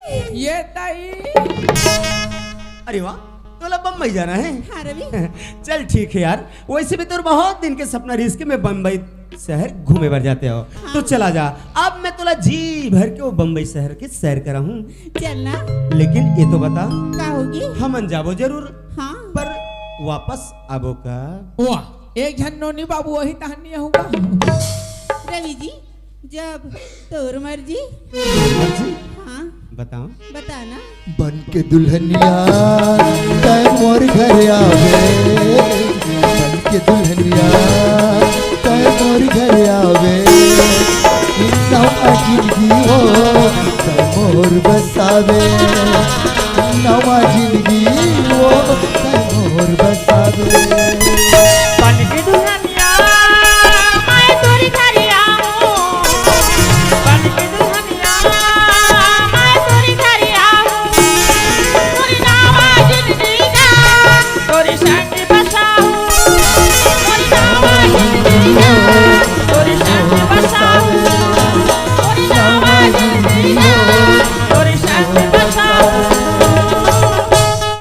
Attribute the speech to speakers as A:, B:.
A: ये ताई।
B: अरे वाह, तोला बम्बई जाना है?
C: हाँ रवि।
B: चल ठीक है यार, वैसे भी तो बहुत दिन के सपना रिस्क में बम्बई शहर घूमे भर जाते हो।
C: हाँ।
B: तो चला जा, अब मैं तोला जी भर के वो बम्बई शहर के सैर करा हूँ।
C: चलना।
B: लेकिन ये तो बता,
C: का होगी?
B: हमन जाबो जरूर,
C: हाँ।
B: पर वापस आबो का?
A: वाह, एक झन्नोनी बाबू वही कहानी होगा।
C: रवि जी, जब तोर मर्जी।
B: मर्जी?
C: हाँ
B: बताओ।
C: बताना।
D: बन के दुल्हनिया तय मोर घर आवे, बन के दुल्हनिया तय मोर घर आवे, नवा जिंदगी हो तय मोर बसावे, नवा जिंदगी हो तय मोर बसावे।
E: बन के दुल्हनिया मैं तोरी घर आऊं, बन के दुल्हनिया मैं तोरी घर आऊं, तोरी नवा जिंदगी ना तोरी संग बसाऊं, तोरी नवा जिंदगी ना तोरी संग बसाऊं, तोरी नवा जिंदगी ना